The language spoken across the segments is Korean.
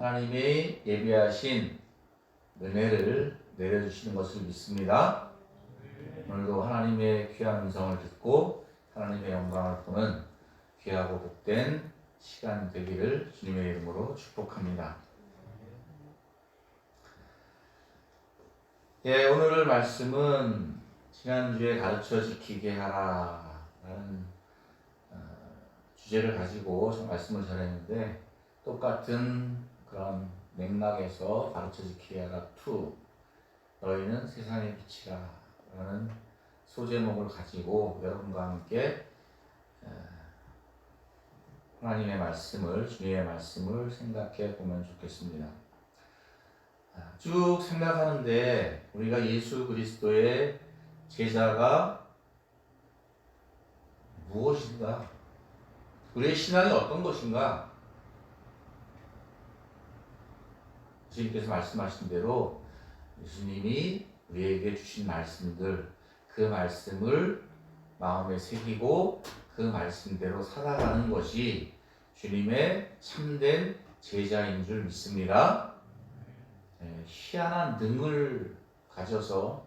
하나님의 예비하신 은혜를 내려주시는 것을 믿습니다. 오늘도 하나님의 귀한 음성을 듣고 하나님의 영광을 보는 귀하고 복된 시간 되기를 주님의 이름으로 축복합니다. 오늘 말씀은 지난주에 가르쳐 지키게 하라 라는 주제를 가지고 말씀을 전했는데, 똑같은 그런 맥락에서 가르쳐 지키게 하라 2, 너희는 세상의 빛이라 라는 소제목을 가지고 여러분과 함께 하나님의 말씀을, 주님의 말씀을 생각해 보면 좋겠습니다. 쭉 생각하는데 우리가 예수 그리스도의 제자가 무엇인가? 우리의 신앙이 어떤 것인가? 주님께서 말씀하신 대로 예수님이 우리에게 주신 말씀들, 그 말씀을 마음에 새기고 그 말씀대로 살아가는 것이 주님의 참된 제자인 줄 믿습니다. 희한한 능을 가져서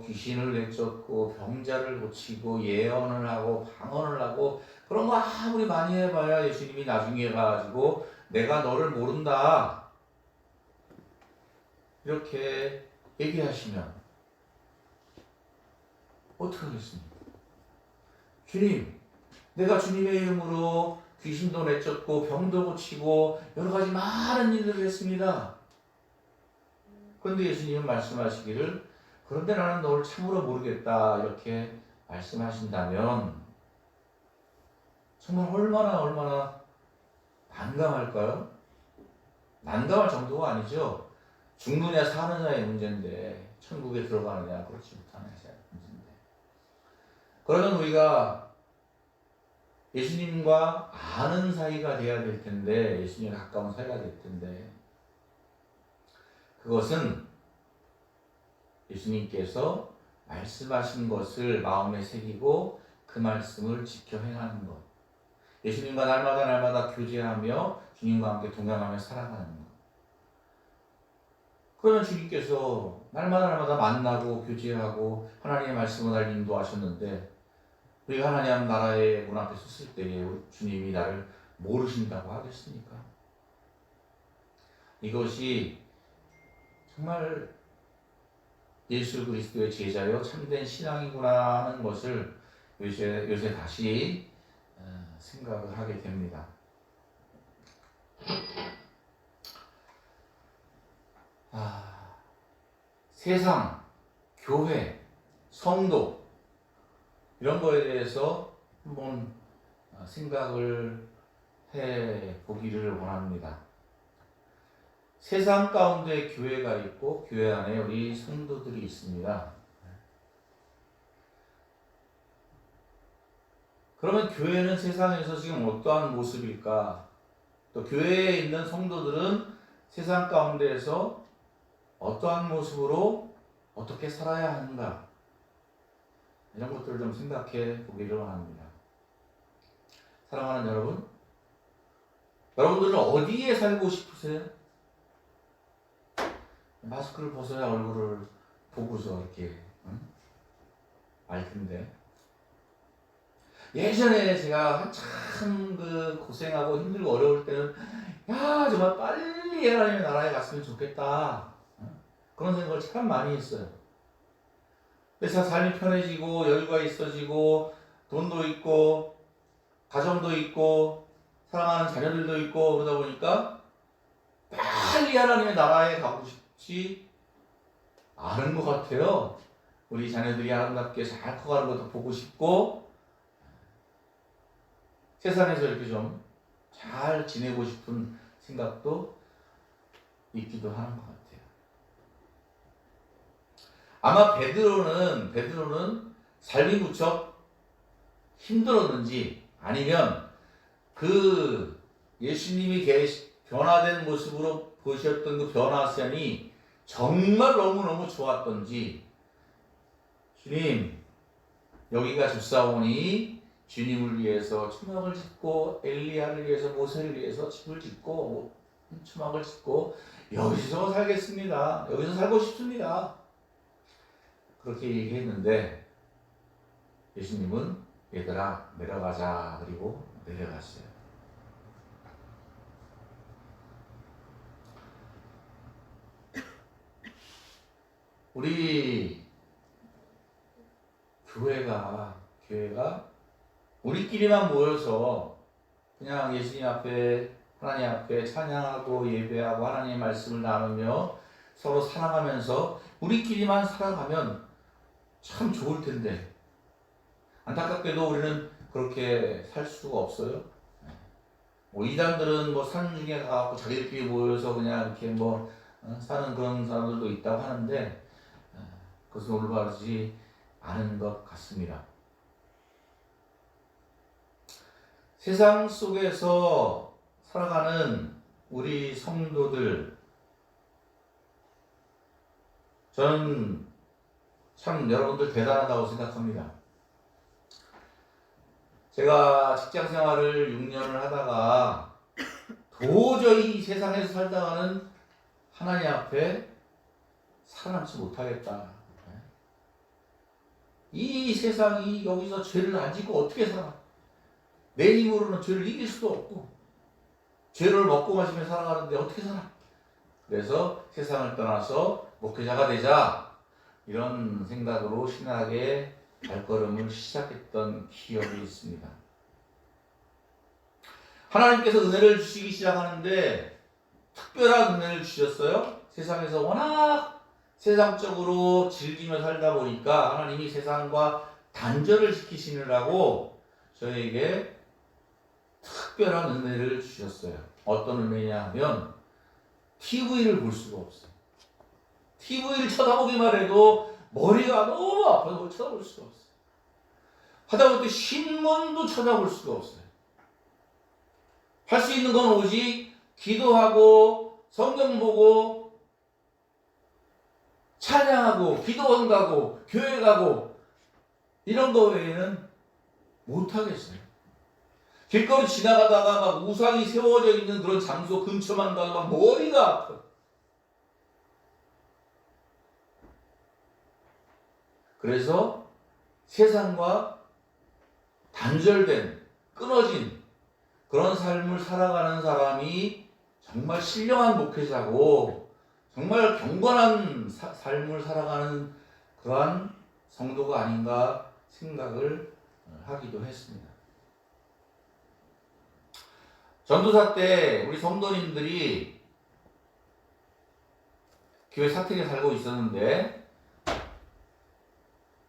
귀신을 내쫓고 병자를 고치고 예언을 하고 방언을 하고 그런 거 아무리 많이 해봐야 예수님이 나중에 가지고 내가 너를 모른다 이렇게 얘기하시면 어떻게 하겠습니까? 주님, 내가 주님의 이름으로 귀신도 내쫓고 병도 고치고 여러 가지 많은 일들을 했습니다. 그런데 예수님은 말씀하시기를 그런데 나는 너를 참으로 모르겠다 이렇게 말씀하신다면 정말 얼마나 난감할까요? 난감할 정도가 아니죠. 죽느냐 사느냐의 문제인데 천국에 들어가느냐 그렇지 못하느냐의 문제인데, 그러면 우리가 예수님과 아는 사이가 돼야 될 텐데, 예수님과 가까운 사이가 될 텐데, 그것은 예수님께서 말씀하신 것을 마음에 새기고 그 말씀을 지켜 행하는 것, 예수님과 날마다 교제하며 주님과 함께 동행하며 살아가는 것. 그러면 주님께서 날마다 만나고 교제하고 하나님의 말씀을 날 인도하셨는데, 우리가 하나님 나라의 문 앞에 섰을 때에 주님이 나를 모르신다고 하겠습니까? 이것이 정말 예수 그리스도의 제자요 참된 신앙이구나 하는 것을 요새 다시 생각을 하게 됩니다. 세상, 교회, 성도 이런 거에 대해서 한번 생각을 해 보기를 원합니다. 세상 가운데 교회가 있고 교회 안에 우리 성도들이 있습니다. 그러면 교회는 세상에서 지금 어떠한 모습일까? 또 교회에 있는 성도들은 세상 가운데에서 어떠한 모습으로 어떻게 살아야 하는가? 이런 것들을 좀 생각해 보기를 원합니다. 사랑하는 여러분, 여러분들은 어디에 살고 싶으세요? 마스크를 벗어야 얼굴을 보고서 이렇게 알 텐데, 예전에 제가 한참 고생하고 힘들고 어려울 때는 정말 빨리 하나님의 나라에 갔으면 좋겠다 그런 생각을 참 많이 했어요. 그래서 삶이 편해지고 여유가 있어지고 돈도 있고 가정도 있고 사랑하는 자녀들도 있고 그러다 보니까 빨리 하나님의 나라에 가고 싶지 않은 것 같아요. 우리 자녀들이 아름답게 잘 커가는 것도 보고 싶고 세상에서 이렇게 좀 잘 지내고 싶은 생각도 있기도 하는 것 같아요. 아마 베드로는 삶이 무척 힘들었는지 아니면 그 예수님이 변화된 모습으로 보셨던 그 변화선이 정말 너무너무 좋았던지, 주님 여기가 집사오니 주님을 위해서 초막을 짓고 엘리야를 위해서 모세를 위해서 집을 짓고 초막을 짓고 여기서 살겠습니다. 여기서 살고 싶습니다. 그렇게 얘기했는데 예수님은 얘들아 내려가자 그리고 내려갔어요. 우리 교회가 우리끼리만 모여서 그냥 예수님 앞에 하나님 앞에 찬양하고 예배하고 하나님의 말씀을 나누며 서로 사랑하면서 우리끼리만 살아가면 참 좋을 텐데 안타깝게도 우리는 그렇게 살 수가 없어요. 뭐 이단들은 뭐 산 중에 가고 자기들끼리 모여서 그냥 이렇게 사는 그런 사람들도 있다고 하는데 그것은 올바르지 않은 것 같습니다. 세상 속에서 살아가는 우리 성도들, 저는 참 여러분들 대단하다고 생각합니다. 제가 직장 생활을 6년을 하다가 도저히 이 세상에서 살다가는 하나님 앞에 살아남지 못하겠다. 이 세상이 여기서 죄를 안 짓고 어떻게 살아? 내 힘으로는 죄를 이길 수도 없고 죄를 먹고 마시며 살아가는데 어떻게 살아? 그래서 세상을 떠나서 목회자가 되자 이런 생각으로 신학의 발걸음을 시작했던 기억이 있습니다. 하나님께서 은혜를 주시기 시작하는데 특별한 은혜를 주셨어요. 세상에서 워낙 세상적으로 즐기며 살다 보니까 하나님이 세상과 단절을 시키시느라고 저에게 특별한 은혜를 주셨어요. 어떤 은혜냐 하면 TV를 볼 수가 없어요. TV를 쳐다보기만 해도 머리가 너무 아파서 그걸 쳐다볼 수가 없어요. 하다못해 신문도 쳐다볼 수가 없어요. 할 수 있는 건 오직 기도하고 성경 보고 찬양하고 기도원 가고 교회 가고 이런 거 외에는 못하겠어요. 길거리 지나가다가 막 우상이 세워져 있는 그런 장소 근처만 가도 막 머리가 아파. 그래서 세상과 단절된, 끊어진 그런 삶을 살아가는 사람이 정말 신령한 목회자고 정말 경건한 삶을 살아가는 그러한 성도가 아닌가 생각을 하기도 했습니다. 전도사 때 우리 성도님들이 교회 사택에 살고 있었는데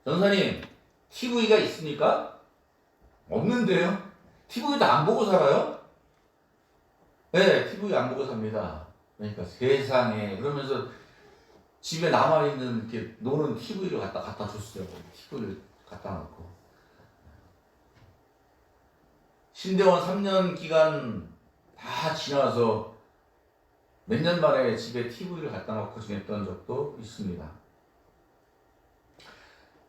전사님 TV가 있습니까? 없는데요? TV도 안 보고 살아요? 네, TV 안 보고 삽니다. 그러니까 세상에 그러면서 집에 남아있는 이렇게 노는 TV를 갖다 줬어요. TV를 갖다 놓고 신대원 3년 기간 다 지나서 몇 년 만에 집에 TV를 갖다 놓고 지냈던 적도 있습니다.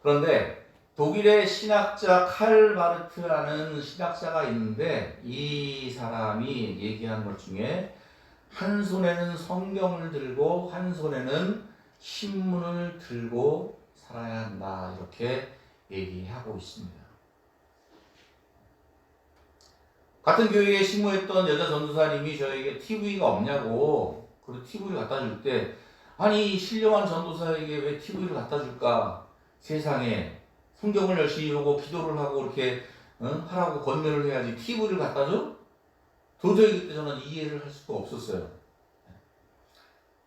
그런데 독일의 신학자 칼 바르트라는 신학자가 있는데 이 사람이 얘기한 것 중에 한 손에는 성경을 들고 한 손에는 신문을 들고 살아야 한다 이렇게 얘기하고 있습니다. 같은 교회에 신무했던 여자 전도사님이 저에게 TV가 없냐고 그리고 TV를 갖다 줄 때 아니 신령한 전도사에게 왜 TV를 갖다 줄까? 세상에 성경을 열심히 보고 기도를 하고 이렇게 하라고 권면을 해야지 TV를 갖다 줘? 도저히 그때 저는 이해를 할 수가 없었어요.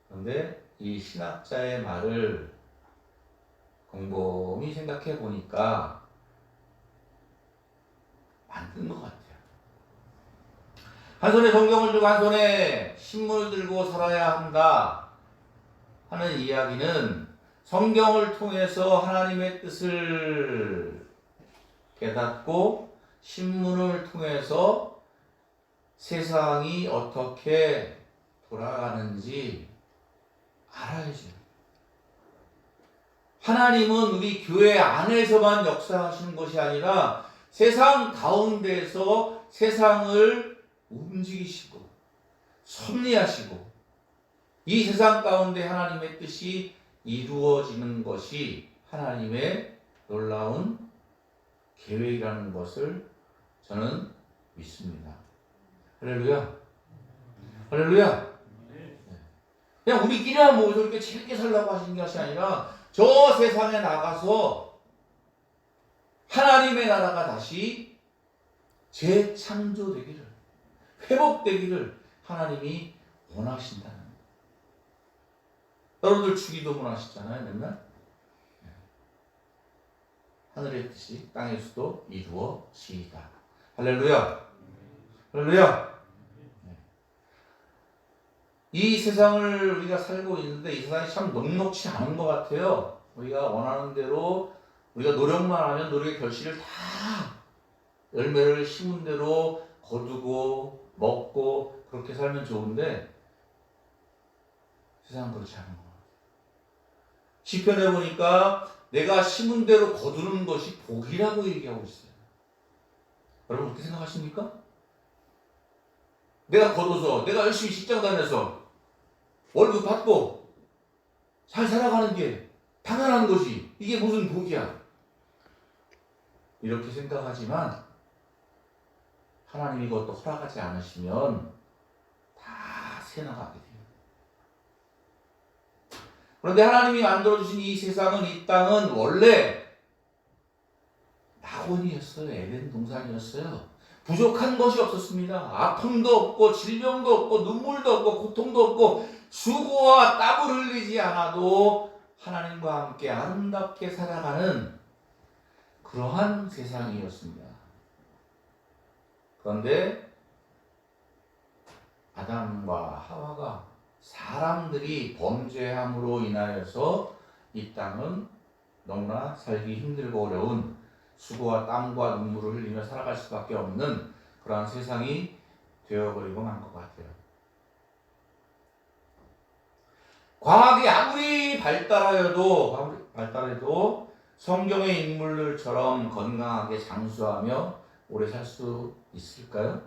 그런데 이 신학자의 말을 곰곰이 생각해 보니까 맞는 것 같아요. 한 손에 성경을 들고 한 손에 신문을 들고 살아야 한다 하는 이야기는 성경을 통해서 하나님의 뜻을 깨닫고 신문을 통해서 세상이 어떻게 돌아가는지 알아야죠. 하나님은 우리 교회 안에서만 역사하시는 것이 아니라 세상 가운데에서 세상을 움직이시고 섭리하시고 이 세상 가운데 하나님의 뜻이 이루어지는 것이 하나님의 놀라운 계획이라는 것을 저는 믿습니다. 할렐루야. 할렐루야. 그냥 우리끼리만 모여서 이렇게 재밌게 살라고 하시는 것이 아니라 저 세상에 나가서 하나님의 나라가 다시 재창조되기를, 회복되기를 하나님이 원하신다는 거예요. 여러분들 주기도문 하시잖아요, 맨날. 하늘의 뜻이 땅에서도 이루어지이다. 할렐루야. 할렐루야. 이 세상을 우리가 살고 있는데 이 세상이 참 녹록치 않은 것 같아요. 우리가 원하는 대로 우리가 노력만 하면 노력의 결실을 다 열매를 심은 대로 거두고 먹고 그렇게 살면 좋은데 세상은 그렇지 않은 것 같아요. 시편에 보니까 내가 심은 대로 거두는 것이 복이라고 얘기하고 있어요. 여러분 그렇게 생각하십니까? 내가 거둬서 내가 열심히 직장 다녀서 월급 받고 잘 살아가는 게 당연한 것이 이게 무슨 복이야? 이렇게 생각하지만 하나님이 그것도 허락하지 않으시면 다 새나가게 돼요. 그런데 하나님이 만들어주신 이 세상은, 이 땅은 원래 낙원이었어요. 에덴 동산이었어요. 부족한 것이 없었습니다. 아픔도 없고 질병도 없고 눈물도 없고 고통도 없고 수고와 땀을 흘리지 않아도 하나님과 함께 아름답게 살아가는 그러한 세상이었습니다. 그런데 아담과 하와가 사람들이 범죄함으로 인하여서 이 땅은 너무나 살기 힘들고 어려운 수고와 땀과 눈물을 흘리며 살아갈 수밖에 없는 그러한 세상이 되어버리고 만 것 같아요. 과학이 아무리 발달해도 성경의 인물들처럼 건강하게 장수하며 오래 살 수 있을까요?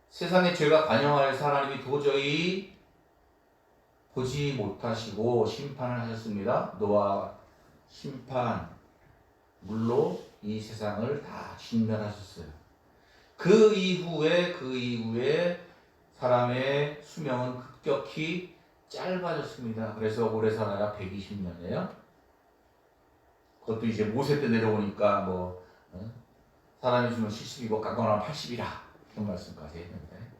세상의 죄가 관영하여서 하나님이 도저히 보지 못하시고 심판을 하셨습니다. 노아 심판 물로 이 세상을 다 진멸하셨어요. 그 이후에 사람의 수명은 급격히 짧아졌습니다. 그래서 오래 살아야 120년이에요. 그것도 이제 모세 때 내려오니까 사람이 수명 70이고 깎아나면 80이라 그런 말씀까지 했는데,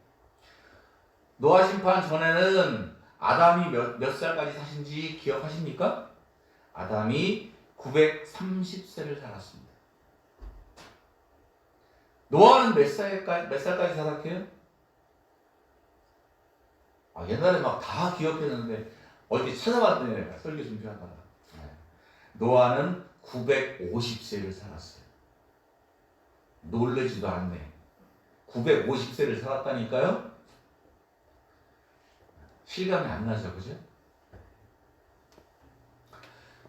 노아 심판 전에는 아담이 몇 살까지 사신지 기억하십니까? 아담이 930세를 살았습니다. 노아는 몇 살까지 살았게요? 옛날에 막 다 기억했는데 어디 찾아봤더니 내가 설교 준비하다가 노아는 950세를 살았어요. 놀라지도 않네. 950세를 살았다니까요? 실감이 안 나죠, 그죠?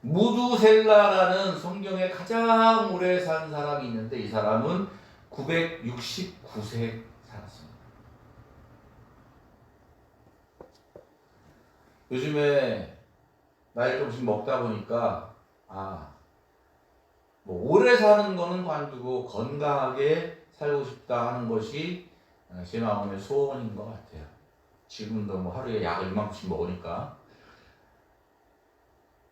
무두셀라라는 성경에 가장 오래 산 사람이 있는데 이 사람은 969세 살았습니다. 요즘에 나이 조금씩 먹다 보니까 오래 사는 거는 관두고 건강하게 살고 싶다 하는 것이 제 마음의 소원인 것 같아요. 지금도 하루에 약을 이만큼씩 먹으니까.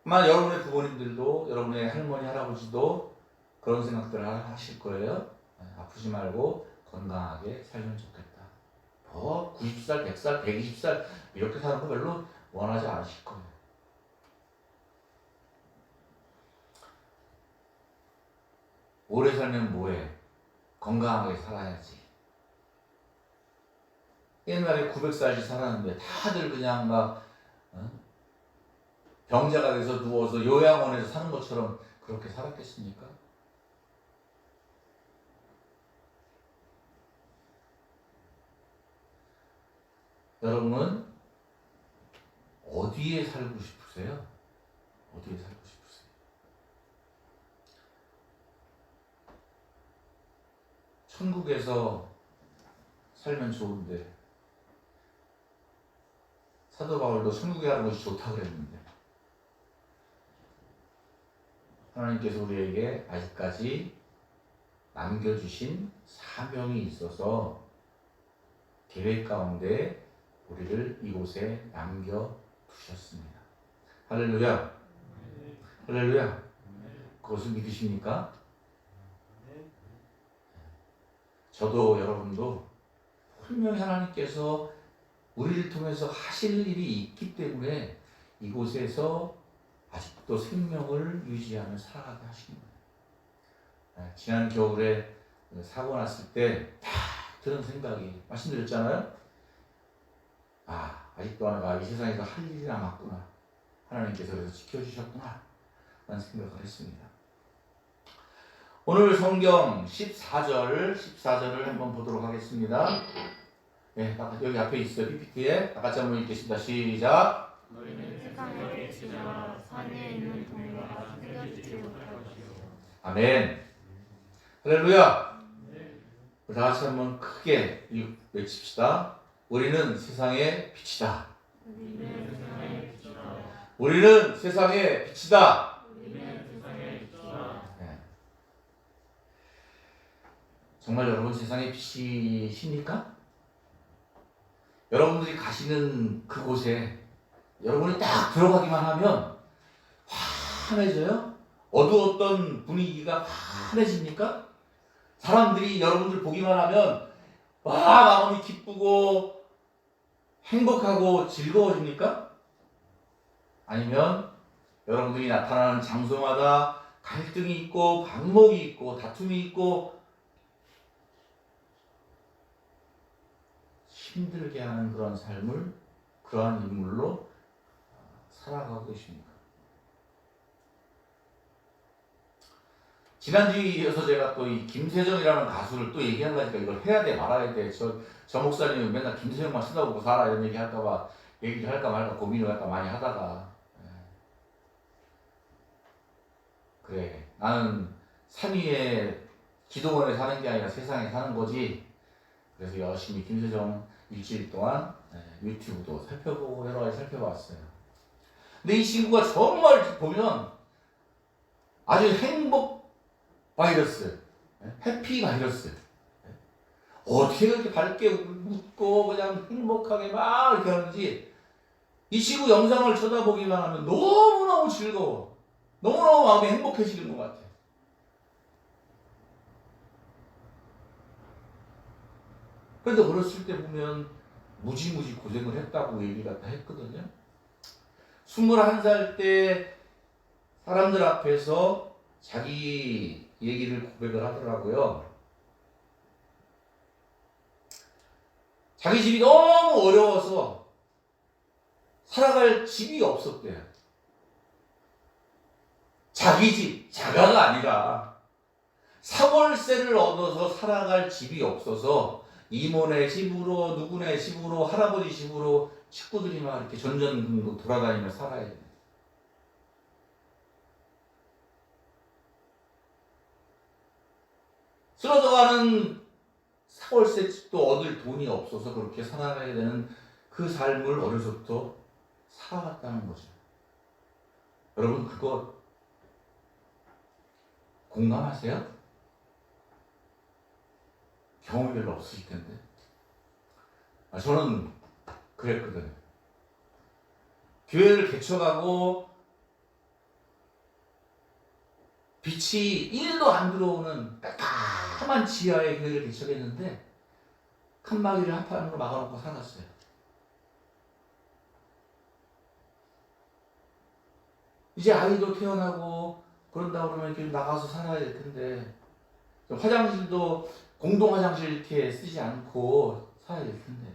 아마 여러분의 부모님들도, 여러분의 할머니, 할아버지도 그런 생각들을 하실 거예요. 아프지 말고 건강하게 살면 좋겠다. 90살, 100살, 120살 이렇게 사는 거 별로 원하지 않으실 거예요. 오래 살면 뭐해? 건강하게 살아야지. 옛날에 900살씩 살았는데 다들 그냥 병자가 돼서 누워서 요양원에서 사는 것처럼 그렇게 살았겠습니까? 여러분은 어디에 살고 싶으세요? 어디에 살고 싶으세요? 천국에서 살면 좋은데 사도 바울도 천국에 가는 것이 좋다고 그랬는데 하나님께서 우리에게 아직까지 남겨주신 사명이 있어서 계획 가운데 우리를 이곳에 남겨두셨습니다. 할렐루야. 할렐루야. 그것을 믿으십니까? 저도 여러분도 분명히 하나님께서 우리를 통해서 하실 일이 있기 때문에 이곳에서 아직도 생명을 유지하며 살아가게 하신 거예요. 지난 겨울에 사고 났을 때 딱 드는 생각이 말씀드렸잖아요. 아직도 내가 이 세상에서 할 일이 남았구나. 하나님께서 그래서 지켜주셨구나 라는 생각을 했습니다. 오늘 성경 14절을 한번 보도록 하겠습니다. 네, 여기 앞에 있어요. PPT에 다 같이 한번 읽겠습니다. 시작. 너희는 세상의 빛이라 산에 있는 동료가 숨겨지지 못할 것이요. 아멘. 할렐루야. 다 같이 한번 크게 외칩시다. 우리는 세상의 빛이다. 우리는 세상의 빛이다. 우리는 세상의 빛이다. 우리는 세상의 빛이다. 네. 정말 여러분 세상의 빛이십니까? 여러분들이 가시는 그곳에 여러분이 딱 들어가기만 하면 환해져요? 어두웠던 분위기가 환해집니까? 사람들이 여러분들 보기만 하면 마음이 기쁘고 행복하고 즐거워집니까? 아니면 여러분들이 나타나는 장소마다 갈등이 있고 반목이 있고 다툼이 있고 힘들게 하는 그런 삶을 그러한 인물로 살아가고 계십니까? 지난주에 이어서 제가 또 이 김세정이라는 가수를 또 얘기하려니까 이걸 해야 돼 말아야 돼. 저 목사님은 맨날 김세정만 쳐다보고 살아 이런 얘기 할까봐 얘기를 할까 말까 고민을 할까 많이 하다가 그래 나는 산위에 기도원에 사는 게 아니라 세상에 사는 거지. 그래서 열심히 김세정 일주일 동안 유튜브도 살펴보고 여러 가지 살펴봤어요. 근데 이 친구가 정말 보면 아주 행복 바이러스, 해피 바이러스. 어떻게 그렇게 밝게 웃고 그냥 행복하게 막 이렇게 하는지 이 친구 영상을 쳐다보기만 하면 너무너무 즐거워. 너무너무 마음이 행복해지는 것 같아. 그런데 어렸을 때 보면 무지무지 고생을 했다고 얘기가 다 했거든요. 21살 때 사람들 앞에서 자기 얘기를 고백을 하더라고요. 자기 집이 너무 어려워서 살아갈 집이 없었대요. 자기 집, 자가가 아니라 사월세를 얻어서 살아갈 집이 없어서 이모네 집으로 누구네 집으로 할아버지 집으로 식구들이 막 이렇게 전전긍긍 돌아다니며 살아야 돼. 쓰러져가는 사월세 집도 얻을 돈이 없어서 그렇게 살아가야 되는 그 삶을 어려서부터 살아왔다는 거죠. 여러분 그거 공감하세요? 경험이 별로 없으실 텐데. 저는 그랬거든요. 교회를 개척하고 빛이 1도 안 들어오는 까만 지하의 교회를 개척했는데 칸막이를 한판으로 막아놓고 살았어요. 이제 아이도 태어나고 그런다 그러면 이렇게 나가서 살아야 될 텐데 화장실도 공동 화장실 이렇게 쓰지 않고 살아야 될 텐데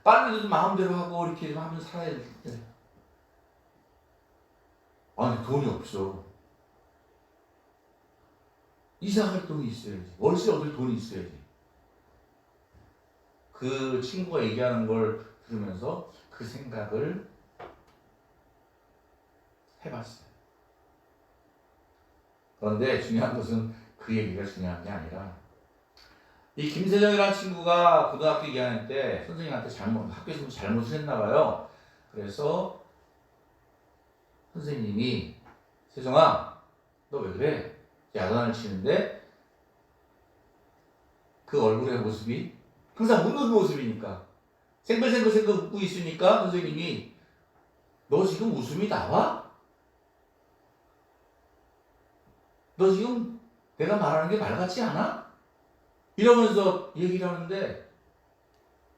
빨래도 마음대로 하고 이렇게 좀 하면서 살아야 될 텐데 아니 돈이 없어. 이사갈 돈이 있어야지. 월세 얻을 돈이 있어야지. 그 친구가 얘기하는 걸 들으면서 그 생각을 해봤어요. 그런데 중요한 것은 그 얘기가 중요한 게 아니라 이 김세정이라는 친구가 고등학교 2학년 때 선생님한테 학교에서 잘못을 했나 봐요. 그래서 선생님이 세정아, 너 왜 그래? 야단을 치는데 그 얼굴의 모습이 항상 웃는 모습이니까 생글생글 웃고 있으니까 선생님이 너 지금 웃음이 나와? 너 지금 내가 말하는 게 말 같지 않아? 이러면서 얘기를 하는데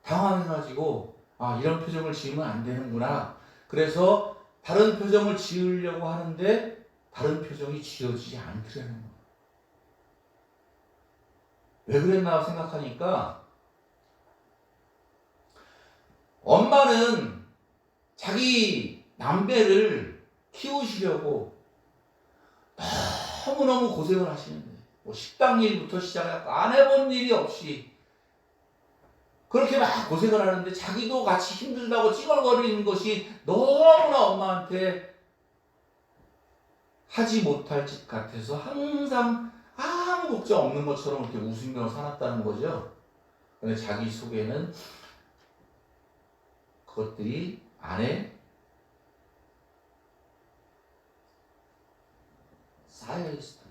당황해가지고 이런 표정을 지으면 안 되는구나. 그래서 다른 표정을 지으려고 하는데 다른 표정이 지어지지 않더라는 거예요. 왜 그랬나 생각하니까 엄마는 자기 남배를 키우시려고 너무너무 고생을 하시는데 뭐 식당 일부터 시작해서 안 해본 일이 없이 그렇게 막 고생을 하는데 자기도 같이 힘들다고 찡얼거리는 것이 너무나 엄마한테 하지 못할 짓 같아서 항상 아무 걱정 없는 것처럼 이렇게 웃으며 살았다는 거죠. 근데 자기 속에는 그것들이 안에 쌓여있었다.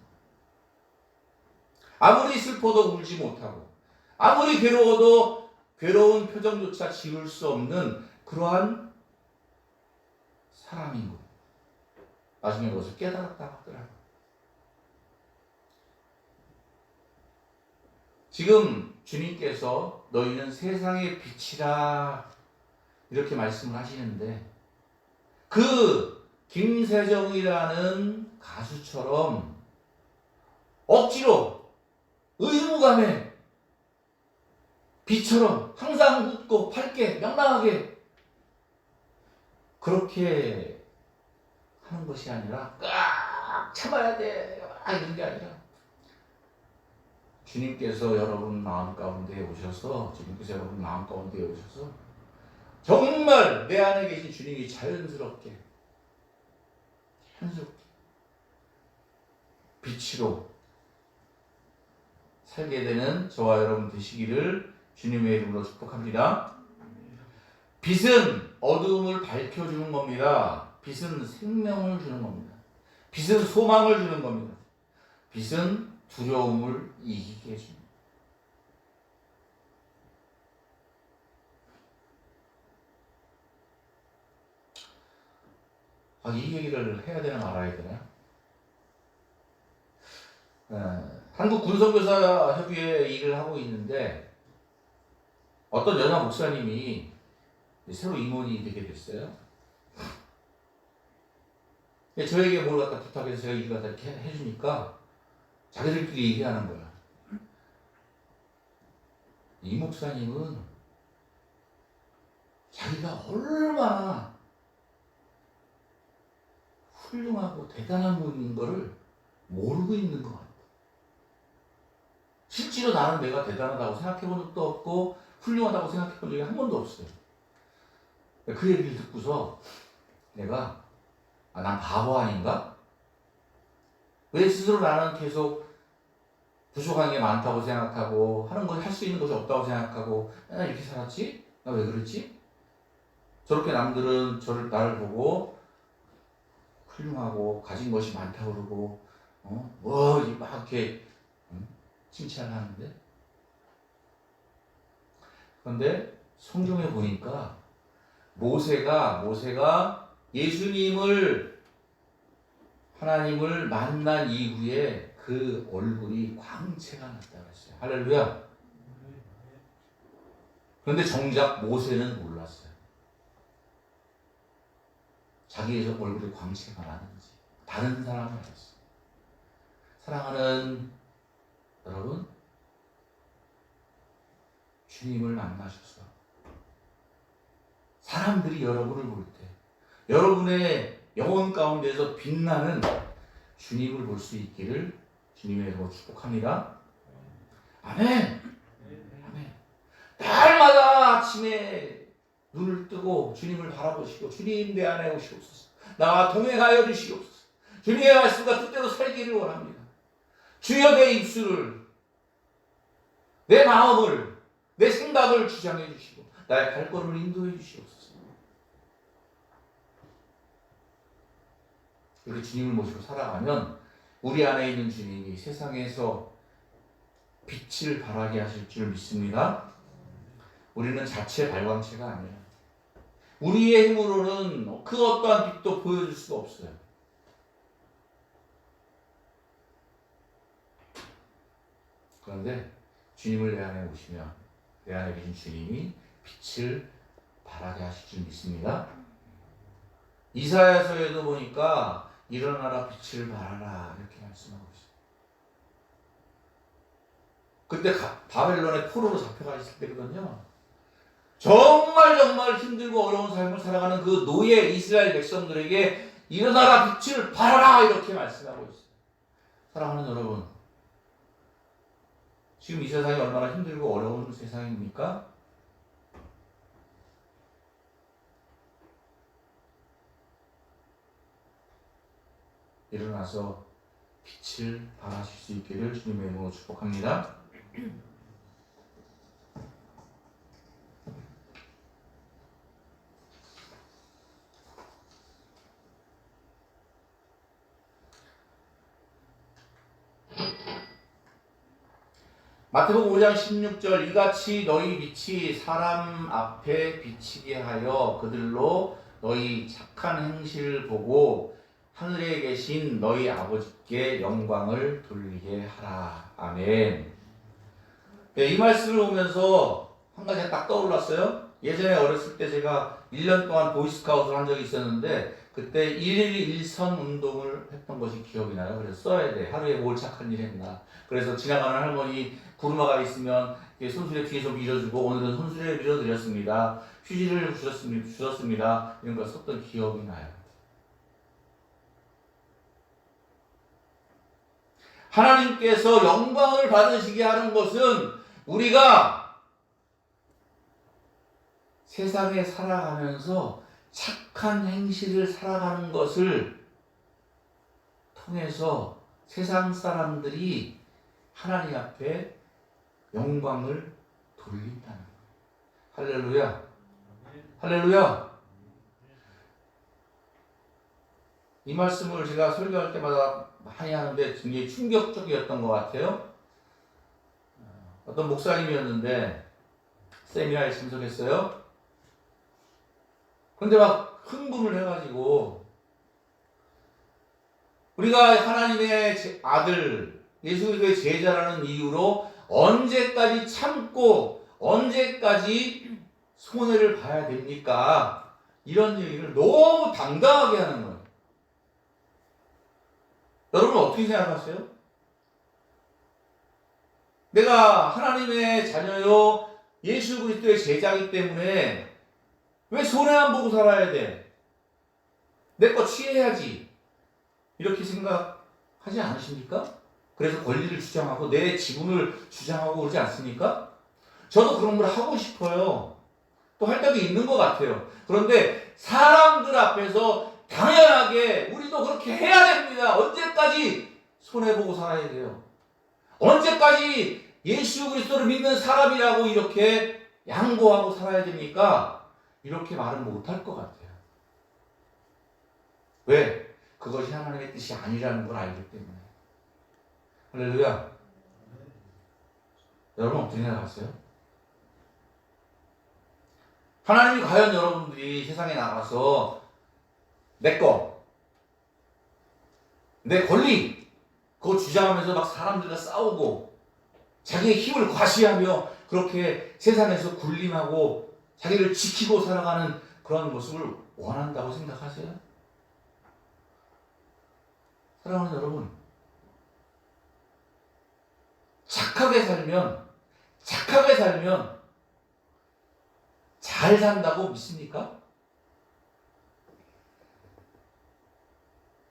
아무리 슬퍼도 울지 못하고 아무리 괴로워도 괴로운 표정조차 지을 수 없는 그러한 사람인 거예요. 나중에 그것을 깨달았다고 하더라고요. 지금 주님께서 너희는 세상의 빛이라 이렇게 말씀을 하시는데 그 김세정이라는 가수처럼 억지로 의무감에 빛처럼 항상 웃고 밝게 명랑하게 그렇게 하는 것이 아니라 꽉 참아야 돼 이런 게 아니라 주님께서 여러분 마음 가운데 오셔서 정말 내 안에 계신 주님이 자연스럽게 빛으로 살게 되는 저와 여러분 되시기를 주님의 이름으로 축복합니다. 빛은 어두움을 밝혀주는 겁니다. 빛은 생명을 주는 겁니다. 빛은 소망을 주는 겁니다. 빛은 두려움을 이기게 해줍니다. 이 얘기를 해야 되나 말아야 되나요? 한국군선교사협의회 일을 하고 있는데 어떤 연하 목사님이 새로 임원이 되게 됐어요. 저에게 뭘 갖다 부탁해서 제가 이걸 갖다 이렇게 해주니까 자기들끼리 얘기하는 거야. 이 목사님은 자기가 얼마나 훌륭하고 대단한 분인 거를 모르고 있는 것 같아. 실제로 나는 내가 대단하다고 생각해 본 적도 없고 훌륭하다고 생각해 본 적이 한 번도 없어요. 그 얘기를 듣고서 내가 난 바보 아닌가? 왜 스스로 나는 계속 부족한 게 많다고 생각하고 하는 걸 할 수 있는 것이 없다고 생각하고 맨날 이렇게 살았지? 나 왜 그랬지? 저렇게 남들은 나를 보고 훌륭하고 가진 것이 많다고 그러고 막 이렇게 칭찬을 하는데 그런데 성경에 보니까 모세가 예수님을 하나님을 만난 이후에 그 얼굴이 광채가 났다고 했어요. 할렐루야. 그런데 정작 모세는 몰랐어요. 자기의 얼굴에 광채가 나는지 다른 사람은 알았어요. 사랑하는 여러분, 주님을 만나셔서 사람들이 여러분을 볼 때 여러분의 영혼 가운데서 빛나는 주님을 볼 수 있기를 주님의 이름으로 축복합니다. 아멘. 아멘. 날마다 아침에 눈을 뜨고 주님을 바라보시고 주님 내 안에 오시옵소서. 나와 동행하여 주시옵소서. 주님의 말씀과 뜻대로 살기를 원합니다. 주여 내 입술을 내 마음을, 내 생각을 주장해 주시고 나의 발걸음을 인도해 주시옵소서. 이렇게 주님을 모시고 살아가면 우리 안에 있는 주님이 세상에서 빛을 발하게 하실 줄 믿습니다. 우리는 자체 발광체가 아니에요. 우리의 힘으로는 그 어떠한 빛도 보여줄 수가 없어요. 그런데 주님을 내 안에 오시면 내 안에 계신 주님이 빛을 발하게 하실 줄 믿습니다. 이사야서에도 보니까 일어나라 빛을 발하라 이렇게 말씀하고 있어요. 그때 바벨론의 포로로 잡혀가 있을 때거든요. 정말 힘들고 어려운 삶을 살아가는 그 노예 이스라엘 백성들에게 일어나라 빛을 발하라 이렇게 말씀하고 있어요. 사랑하는 여러분, 지금 이 세상이 얼마나 힘들고 어려운 세상입니까? 일어나서 빛을 발하실 수 있기를 주님의 이름으로 축복합니다. 마태복음 5장 16절 이같이 너희 빛이 사람 앞에 비치게 하여 그들로 너희 착한 행실을 보고 하늘에 계신 너희 아버지께 영광을 돌리게 하라. 아멘. 네, 이 말씀을 보면서 한 가지가 딱 떠올랐어요. 예전에 어렸을 때 제가 1년 동안 보이스카우트를 한 적이 있었는데 그때 1일 1선 운동을 했던 것이 기억이 나요. 그래서 써야 돼. 하루에 뭘 착한 일 했나. 그래서 지나가는 할머니 구루마가 있으면 손수레 뒤에서 밀어주고 오늘은 손수레 밀어드렸습니다. 휴지를 주셨습니다. 이런 걸 썼던 기억이 나요. 하나님께서 영광을 받으시게 하는 것은 우리가 세상에 살아가면서 착한 행실을 살아가는 것을 통해서 세상 사람들이 하나님 앞에 영광을 돌린다는 거예요. 할렐루야. 할렐루야. 이 말씀을 제가 설교할 때마다 많이 하는데 굉장히 충격적이었던 것 같아요. 어떤 목사님이었는데 세미나에 참석했어요. 그런데 막 흥분을 해가지고 우리가 하나님의 아들 예수 그리스도의 제자라는 이유로 언제까지 참고 언제까지 손해를 봐야 됩니까? 이런 얘기를 너무 당당하게 하는 거예요. 여러분 어떻게 생각하세요? 내가 하나님의 자녀요 예수 그리스도의 제자이기 때문에 왜 손해 안 보고 살아야 돼? 내 거 취해야지. 이렇게 생각하지 않으십니까? 그래서 권리를 주장하고 내 지분을 주장하고 그러지 않습니까? 저도 그런 걸 하고 싶어요. 또 할 때도 있는 것 같아요. 그런데 사람들 앞에서 당연하게 우리도 그렇게 해야 됩니다. 언제까지 손해보고 살아야 돼요? 언제까지 예수 그리스도를 믿는 사람이라고 이렇게 양보하고 살아야 됩니까? 이렇게 말은 못할 것 같아요. 왜? 그것이 하나님의 뜻이 아니라는 걸 알기 때문에. 할렐루야. 여러분 어떻게 생각하세요? 하나님이 과연 여러분들이 세상에 나가서 내 거, 내 권리 그거 주장하면서 막 사람들과 싸우고 자기의 힘을 과시하며 그렇게 세상에서 군림하고 자기를 지키고 살아가는 그런 모습을 원한다고 생각하세요? 사랑하는 여러분, 착하게 살면 잘 산다고 믿습니까?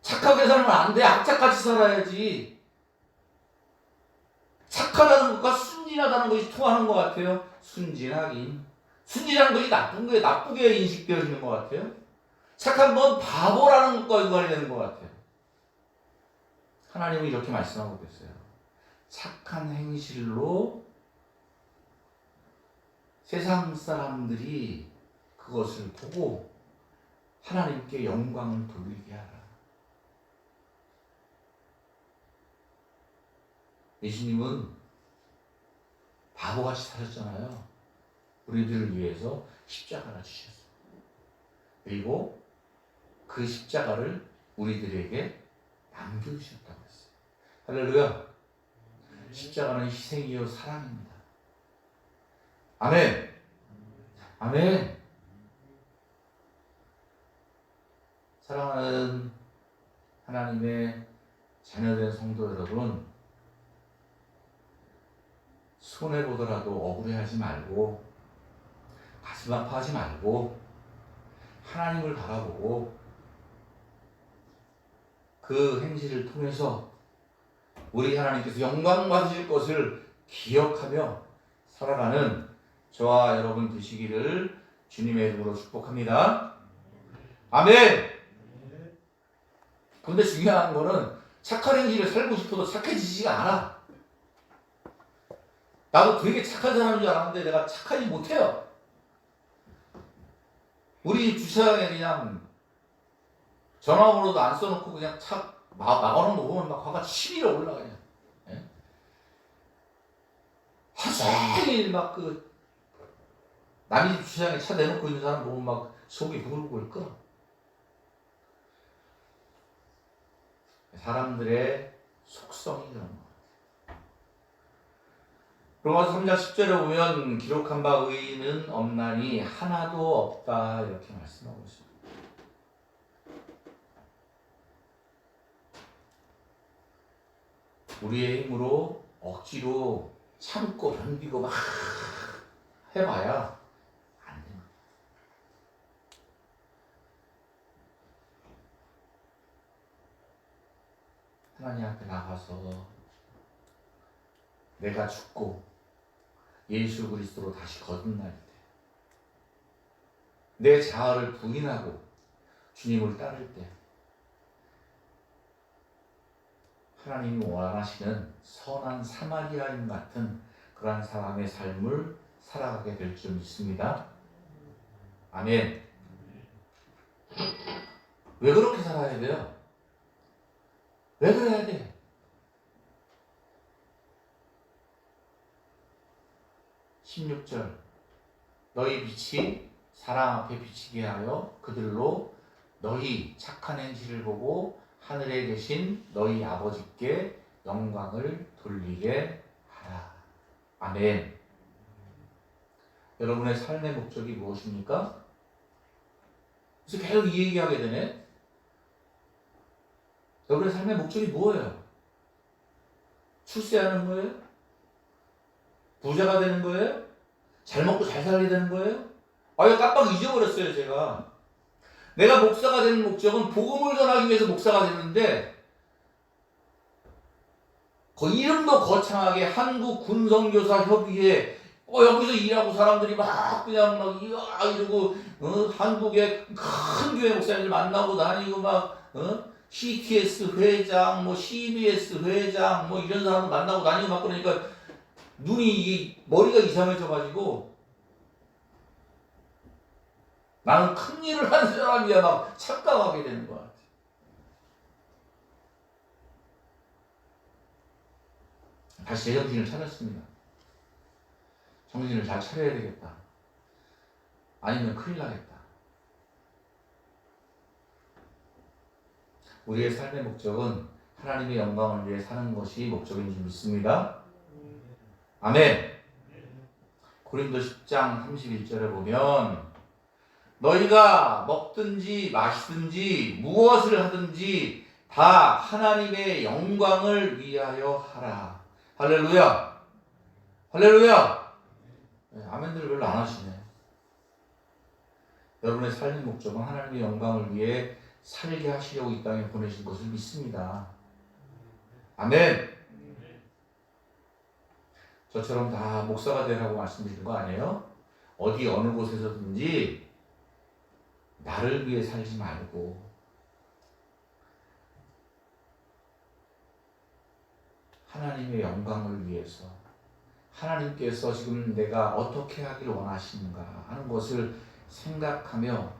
착하게 살면 안 돼. 악착같이 살아야지. 착하다는 것과 순진하다는 것이 통하는 것 같아요. 순진하는 것이 나쁜 거예요. 나쁘게 인식되어지는 것 같아요. 착한 건 바보라는 것과 연관이 되는 것 같아요. 하나님은 이렇게 말씀하고 계세요. 착한 행실로 세상 사람들이 그것을 보고 하나님께 영광을 돌리게 하라. 예수님은 바보같이 사셨잖아요. 우리들을 위해서 십자가를 주셨어요. 그리고 그 십자가를 우리들에게 남겨주셨다고 했어요. 할렐루야. 십자가는 희생이요 사랑입니다. 아멘. 아멘. 사랑하는 하나님의 자녀된 성도 여러분, 손해보더라도 억울해하지 말고 가슴 아파하지 말고 하나님을 바라보고 그 행실을 통해서 우리 하나님께서 영광 받으실 것을 기억하며 살아가는 저와 여러분 되시기를 주님의 이름으로 축복합니다. 아멘. 근데 중요한 거는 착한 행실을 살고 싶어도 착해지지가 않아. 나도 되게 착한 사람인 줄 알았는데 내가 착하지 못해요. 우리 집 주차장에 그냥 전화번호도 안 써놓고 그냥 차 막아놓은 거 보면 막 화가 치밀어 올라가. 그냥. 예? 하루 종일 막 그 남의 집 주차장에 차 내놓고 있는 사람 보면 막 속이 부글부글 끓어. 사람들의 속성이 그런 거. 로마서 3장 10절에 보면 기록한 바 의인은 없나니 하나도 없다 이렇게 말씀하고 있습니다. 우리의 힘으로 억지로 참고 견디고 막 해봐야 안 됩니다. 하나님 앞에 나가서 내가 죽고 예수 그리스도로 다시 거듭날 때 내 자아를 부인하고 주님을 따를 때 하나님이 원하시는 선한 사마리아인 같은 그러한 사람의 삶을 살아가게 될 줄 믿습니다. 아멘. 왜 그렇게 살아야 돼요? 왜 그래야 돼? (16절) 너희 빛이 사람 앞에 비치게 하여 그들로 너희 착한 행실을 보고 하늘에 계신 너희 아버지께 영광을 돌리게 하라. 아멘. 여러분의 삶의 목적이 무엇입니까? 그래서 계속 이 얘기하게 되네. 여러분의 삶의 목적이 뭐예요? 출세하는 거예요? 부자가 되는 거예요? 잘 먹고 잘 살게 되는 거예요? 이거 깜빡 잊어버렸어요, 제가. 내가 목사가 되는 목적은 복음을 전하기 위해서 목사가 됐는데, 그 이름도 거창하게 한국군선교사협의회, 여기서 일하고 사람들이 막 그냥 막 이러고, 한국의 큰 교회 목사님들 만나고 다니고 막, CTS 회장, 뭐 CBS 회장, 뭐 이런 사람들 만나고 다니고 막 그러니까 머리가 이상해져가지고 나는 큰 일을 하는 사람이야 막 착각하게 되는 것 같아. 다시 제정신을 차렸습니다. 정신을 잘 차려야 되겠다. 아니면 큰일 나겠다. 우리의 삶의 목적은 하나님의 영광을 위해 사는 것이 목적인 줄 믿습니다. 아멘. 고린도 10장 31절에 보면 너희가 먹든지 마시든지 무엇을 하든지 다 하나님의 영광을 위하여 하라. 할렐루야. 할렐루야. 아멘들을 별로 안 하시네. 여러분의 삶의 목적은 하나님의 영광을 위해 살게 하시려고 이 땅에 보내신 것을 믿습니다. 아멘. 저처럼 다 목사가 되라고 말씀드린 거 아니에요? 어디 어느 곳에서든지 나를 위해 살지 말고 하나님의 영광을 위해서 하나님께서 지금 내가 어떻게 하길 원하시는가 하는 것을 생각하며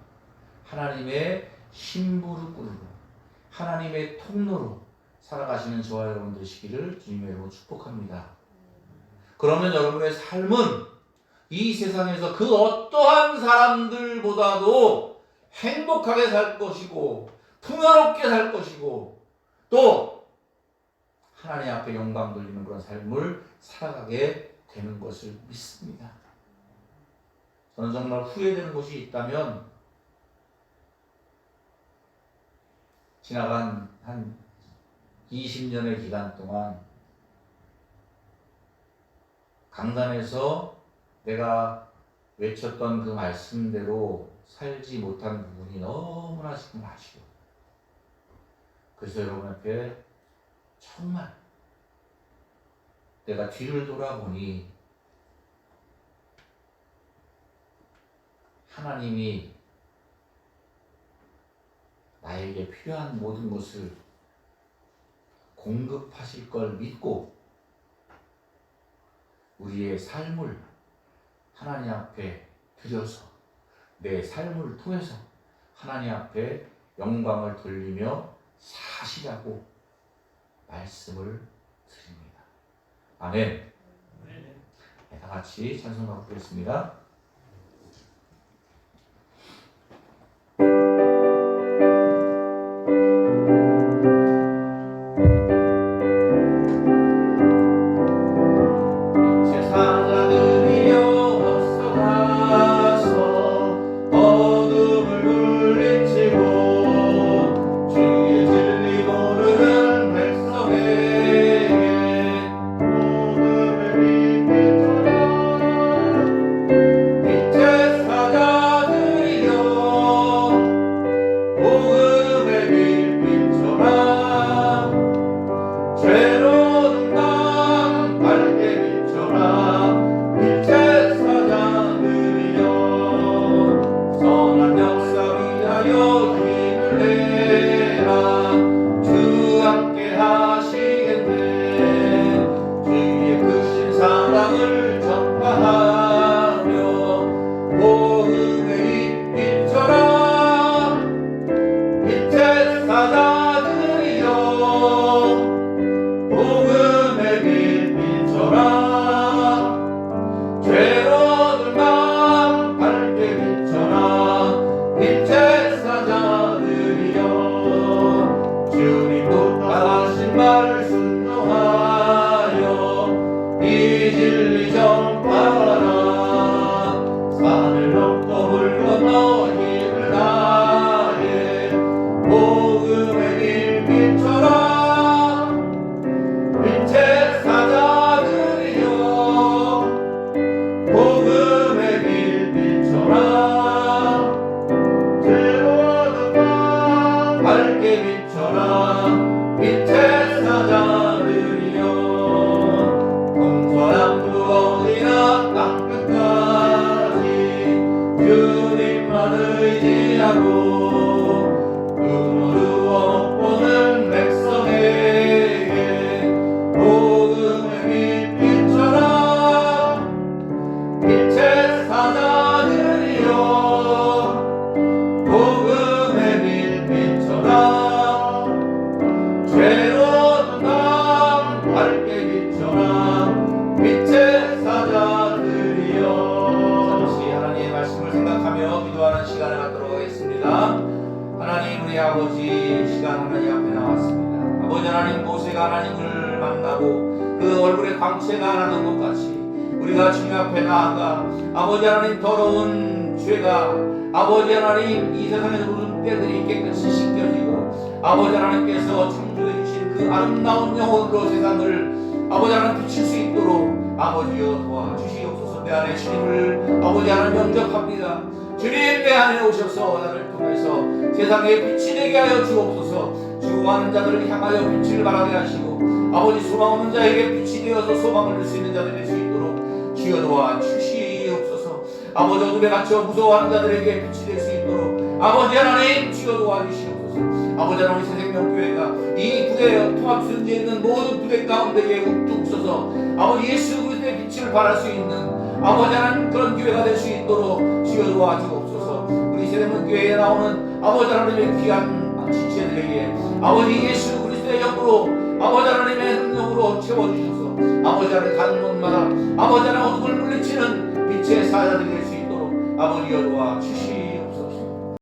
하나님의 신부를 꾸르고 하나님의 통로로 살아가시는 저와 여러분 되시기를 주님의 이름으로 축복합니다. 그러면 여러분의 삶은 이 세상에서 그 어떠한 사람들보다도 행복하게 살 것이고 풍요롭게 살 것이고 또 하나님 앞에 영광 돌리는 그런 삶을 살아가게 되는 것을 믿습니다. 저는 정말 후회되는 것이 있다면 지나간 한 20년의 기간 동안 강단에서 내가 외쳤던 그 말씀대로 살지 못한 부분이 너무나 지금 아쉬워. 그래서 여러분 앞에 정말 내가 뒤를 돌아보니 하나님이 나에게 필요한 모든 것을 공급하실 걸 믿고 우리의 삶을 하나님 앞에 드려서 내 삶을 통해서 하나님 앞에 영광을 돌리며 사시라고 말씀을 드립니다. 아멘. 네, 다 같이 찬송 바꾸겠습니다. 광채가 나는 것 같이 우리가 주님 앞에 나아가 아버지 하나님 더러운 죄가 아버지 하나님 이 세상에서 모든 때들이 깨끗이 씻겨지고 아버지 하나님께서 창조해 주신 그 아름다운 영혼으로 세상을 아버지 하나님 비칠 수 있도록 아버지여 도와주시옵소서. 내 안에 주님을 아버지 하나님 영접합니다. 주님 내 안에 오셔서 나를 통해서 세상에 빛이 되게 하여 주옵소서. 죽어가는 자들을 향하여 빛을 발하게 하시고 아버지 소망 없는 자에게 빛이 되어서 소망을 줄 수 있는 자들이 될 수 있도록 주여 도와 주시옵소서. 아버지 어둠에 갇혀 무서워하는 자들에게 빛이 될 수 있도록 아버지 하나님 주여 도와 주시옵소서. 아버지 하나님 새생명교회가 이 부대 통합순지에 있는 모든 부대 가운데에 우뚝 서서 아버지 예수 그리스도의 빛을 발할 수 있는 아버지 하나님 그런 교회가 될 수 있도록 주여 도와주옵소서. 우리 세대문 교회에 나오는 아버지 하나님의 귀한 지체들에게 아버지 예수 그리스도의 영으로 아버지 하나님의 능력으로 채워주셔서 아버지 하나님 가는 곳마다 아버지 하나님 어둠을 물리치는 빛의 사자들이 될 수 있도록 아버지 여도와 주시